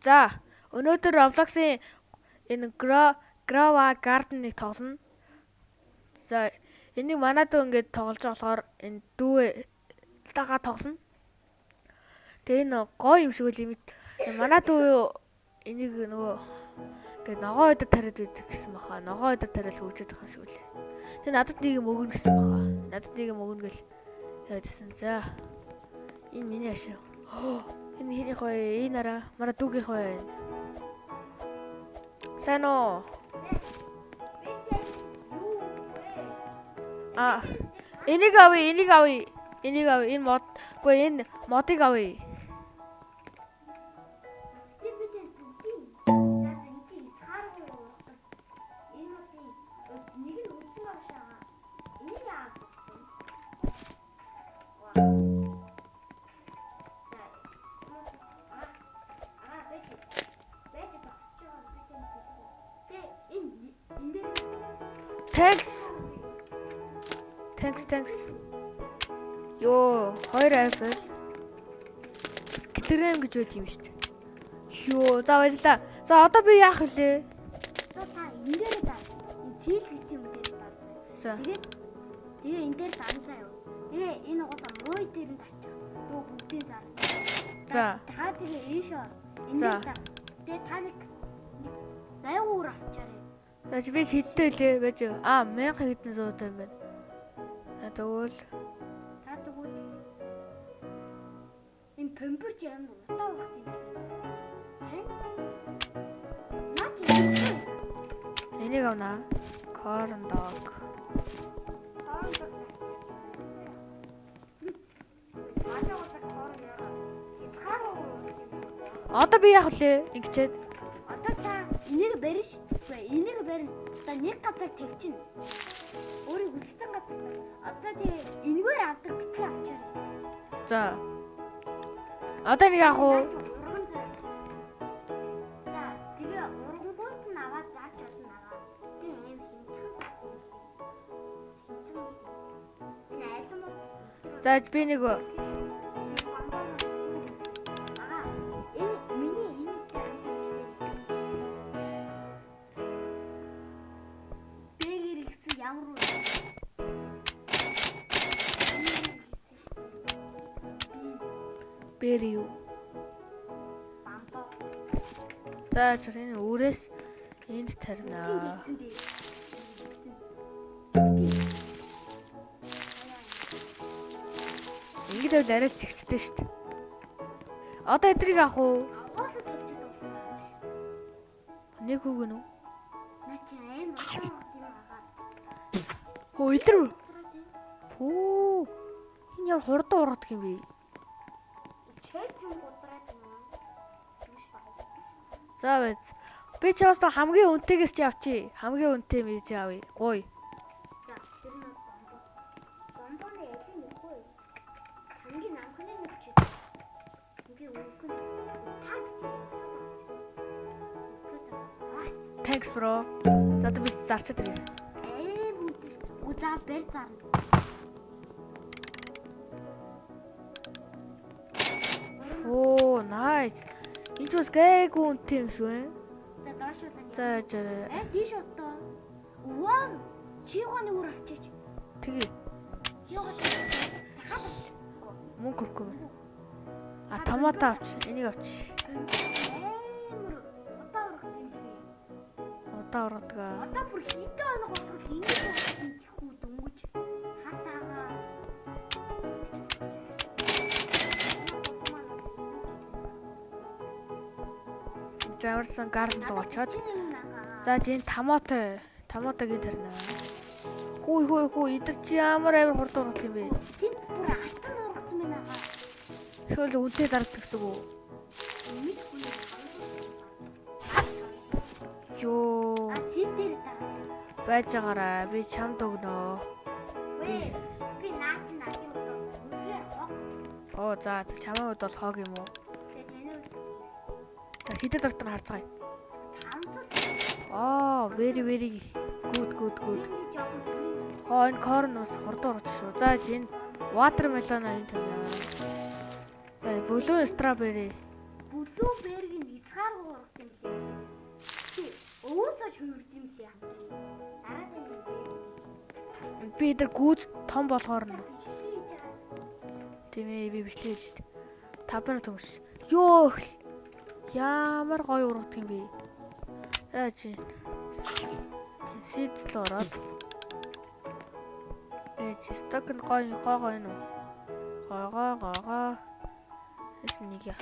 За, өнөөдөр Roblox-ийн энэ Grava Garden-ыг тоглоно. За, энийг манай дүү ингээд тоглож болохоор энэ дүү тагаа тоглоно. Тэгээ энэ гоё юм шиг үл юм. Манай дүү энийг нөгөө ингээд ногоо өдөр тариад байдаг гэсэн баха. Ногоо өдөр тариад хөвчөд байгаа шиг үл. Тэгээ надад нэг юм өгнө гэсэн баха. Надад нэг юм өгнө гэл яадсэн. За. Энэ миний ашиг. Энэ хинийх вэ? Энэ араа. Манай дүүгийнх вэ? Сайн уу? Энийг авъя. Энэ мод. Үгүй энэ модыг авъя. Thanks. Йоо, 2 iPhone. Скилэрэм гэж байт юм шүү дээ. Йоо, за баярлаа. За одоо би яах вэ? Та энэ дээр даа. Зээл гэж юм дээр даа. За. Тэгээ энэ дээр данзаа юу. Тэгээ энэ угаасаа мой дээр нь тарчих. Дөө бүгдийн зар. За. Та тэгээ ийшөө. Энэ дээр. Тэгээ та нэг 80 уур авчаарай. За би хэдтэй лээ байж. 1000 хэдэн зуутай юм байна. Тэгвэл энэ пемберч юм утаа урах юм байна. Наач энийг авна. Corn dog. Одоо би яах вэ? Ингэчээд. Одоо та энийг барина шүү. Энийг барина. Одоо нэг газар тавьчихна. Өөрийг үссэн газар. Одоо тэгээ энэгээр авдаг битгий авчаарай. За. Одоо нэг яах вэ? За, тэгээ ургангууд нь аваад зарж болно аваа. Тэгээ аим хинтхэн зардаг юм. Энэ айлм уу? За би нэг Бэр юу? Бамбо. За энэ үрээс энд тарина. Ингээд арай зэгцтэй шүү дээ. Одоо эдрийг авах уу? Нэг үг гэнэ үү? Наа чи аим утаа тийм агаад. Хөө эдэр. Пүү. Энэ яа хурдан ургадаг юм бэ? За байц. Би ч бас хамгийн үнэтэйгээс чи авчи. Хамгийн үнэтэй мэж авъя. Гуй. За, тэр нь бомбо. Бомбоны ялын нөхгүй. Хамгийн намхны нэг чи. Ингээ өнгөн. Таг. Thanks bro. За би зарчаад ирье. Бүдэж. Үзаа бэр зарна. Оо, nice. Энэ ч бас гээгүй үнэтэй юм шүү ээ. За доошлуулаа. За яжаарай. Тийш отоо. Вау. Чигоо нэг үр авчиж. Тэгээ. Яагаад дахиад авч. Мөнгө хөрөхгүй. Томато авч. Энийг авч. Амар удаа ургах юм бэ. Удаа ургадаг. Одоо бүр хитэ оног болов ингэж хүү дөнгөж хатаага. Зааварсан гарден руу очоод. За тийм томатогийн тарина. Хүү идэр чи ямар хурдан ургах юм бэ? Тэнд бүр алтан ургацсан байна аа. Тэгвэл үнтэй зардаг гэсэн үг. Йоо. Тэд дээр дараа. Байж байгаарай. Би чамд өгнө. Би наач нагийн удаа. Үнээр хог. Оо за чамаа үед бол хог юм уу? За хидэд доктор харцгаая. Very good. Энэ корн бас хурдан урж шүү. За энэ watermelon энэ тань. За blue strawberry. Blue berry-ийн хязгааргүй Яаж хөвөрд юм лээ хамт. Дараа нь юм. Би эдэр гүйц том болохоор нь. Бичлэг хийж байгаа. Тийм ээ би бичлэг хийж. 5 минут өнгөрч. Ёо. Ямар гоё ургадаг юм бэ. За чи. Сидл ороод. Чи сток нь гоё нүү. Гоо. Эс нэг яа.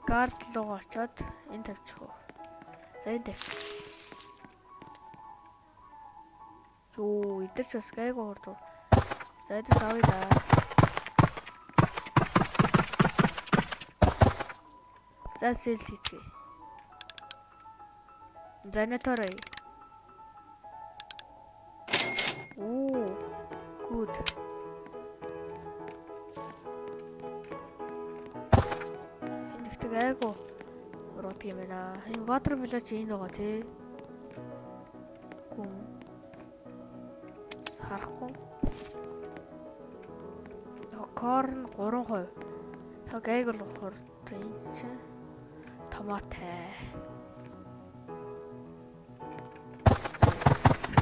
Гард руу очоод энэ тавьчих уу. За энэ тавь. Юу, идэж бас гайгүй хурд. За эдээс авъя да. За сэл хийцгээе. Занятараа. Оо, good. Энэхтэй айгу ургадаг юм байна. Энэ water village энэ байгаа тий. Гүн. Харахгүй. Корн 3%. Яг айгу л хурд энэ чинь. Томатай.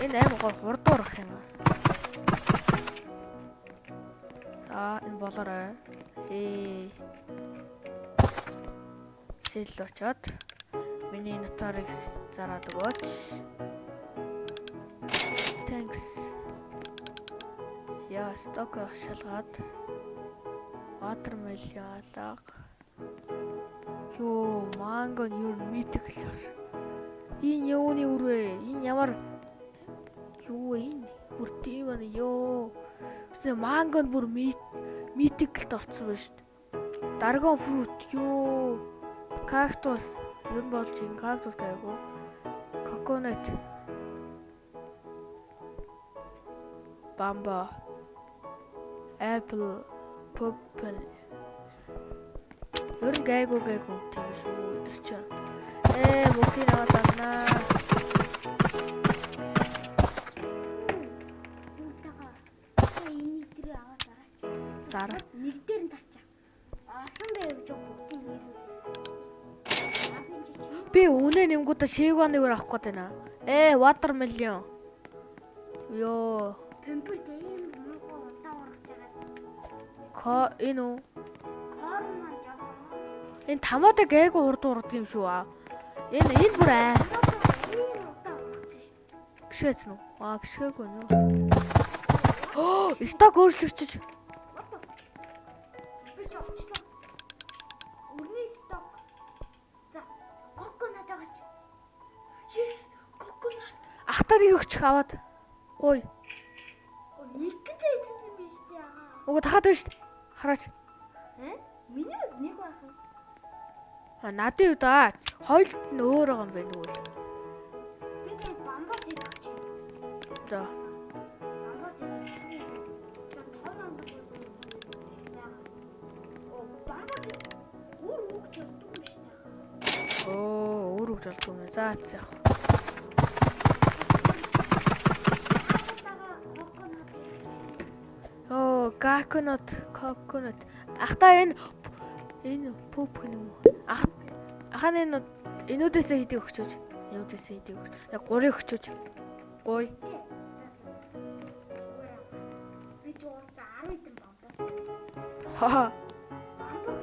Энэ аим гол хурд урах юм. Энэ болоорой. Сэл очоод миний нотарыг зараад өгөөч. Thanks. Яа, сток шалгаад. Watermelon алга. Ёо, манго юу митик л хаш. Энэ юуны үрвэ? Энэ ямар юу энэ? Бүр тийм байна ёо. Тэсээ манго бүр митик л орцсон байна шүү дээ. Dragon fruit ёо. Cactus юу болж ин cactus гайгүй. Coconut. Bamba. Apple. Purple. Ер нь гайгүй тийм шүү. Өдөр чи. Бүгдийг аваад авнаа. Энийг дээр аваад зараач. Зараа. Нэг дээр нь тарчаа. Олон байв жоо бүгдийг нийлүүлээ. Би үнэ нэнгуудаа шивганыг авах гээд байна. Watermelon. Ёо. Пемпер дээр муугаа удаа ургаж байгаа. Энэ үү? Корн маань жаа. Энэ томатыг айгу хурд ургадаг юм шүү. Энэ бүр аа. Гişээц нү? Гişээгүй нөө. Сток өөрчлөгчөж. Үрний сток. За, coconut агаач. Yes, coconut. Ахтарыг өгчих аваад. Гуй. Нэг гэдэг юм биш үү ягаа. Уг дахаад байна шүү. Хараач. Миний нэг байх юм. Надын үед хоёул нь өөр байгаа юм байна үү? Би тэг бамбаа хийх. За. Бамбаа хийх. Том бамбаа. Бамбаа өөр үг чаддаг юм шиг ягаа. Өөр үг болдгоо юм. За яах. Coconut. Ахта энэ поп гэнэ үү? Ахаа энэ энүүдээсээ хийдэг өгчөөж. Яг 3 өгчөөж. Гуй. Би ч уурцаа 10 хэдэн бамбаа. Ха. Бамбаа.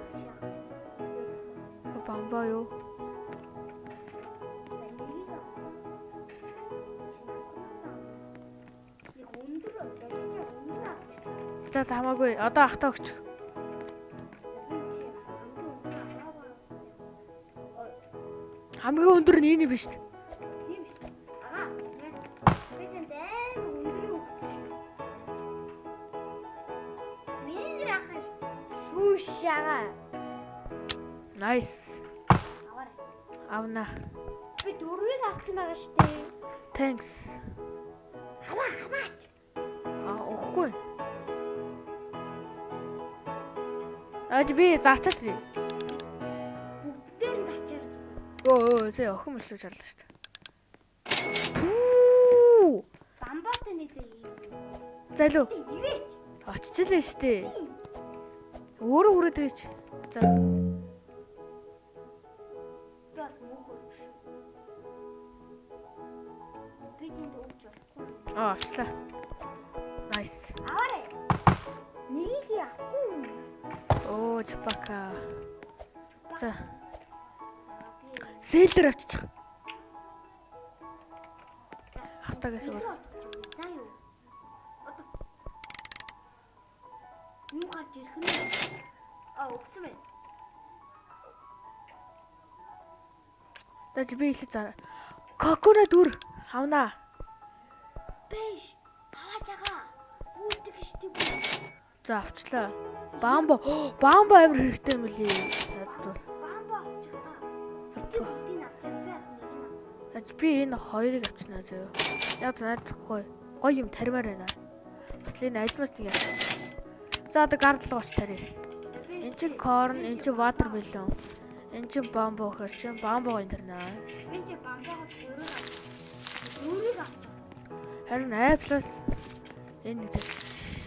Бамбаа юу? За хамаагүй. Одоо ахтаа өгчих. Хамгийн өндөр нь энэ биш үү? Тийм шүү. Би тэнд өндөр өгсөн шүү. Миний нэр ахаш. Шүүшаага. Nice. Аваарай. Авна. Би 4-ийг авсан байгаа шүү дээ. Thanks. Аваач. Өгөхгүй. Би зарчаад тий. Бүгдээр нь тачаар. Сая охин мэлсүү чарлаа шүү дээ. Бамбаатай нийлээ юм. Залуу. Ирээч. Оччихлээ шүү дээ. Өөрөө хүрээд ирээч. За. Гал мөхөж. Би тэнд өгч болохгүй. Авчлаа. Nice. Аваарэ. Нэг яахгүй. Оо, чупака. За, Би селдер авчиж. Хатагаас өөр. За юу. Одоо. Юу гарч ирэх нь? Өгсөн байна. Дэж би ихлэ заа. Коконо дүр авнаа. Биш. Аваач байгаа. Үүдэг штий. За, авчлаа. Бамбо. Бамбо амар хэрэгтэй юм лий. Ядвар. Бамбо авчих та. Би бүгдийг авчих. Би бас нэг нь. Дэж би энэ хоёрыг авчнаа заяа. Яг надад гоё юм таримаар байна. Бас л энэ альмаас нэг яа. За, одоо гард руу оч тарья. Энд чин корн, энд чин watermelon. Энд чин бамбо хэр чин бамбо энэ тарина. Энд чи бамбогоос өөрийг авчих. Харин айплас энэ нэг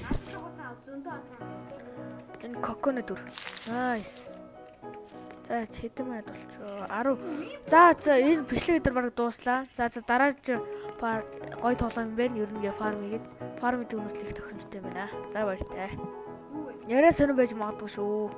Надад зөндөө авах. энэ коконо дүр. Nice. За хэдэн минут болчихоо? 10. За энэ бичлэг дээр баг дууслаа. За дараа нь гоё тоглоом юм байна. Ер нь фарм хийгээд фарм гэдэг хүмүүс л их тохиромжтой юм байна. За баяртай. Яриа сонирн байж магадгүй шүү.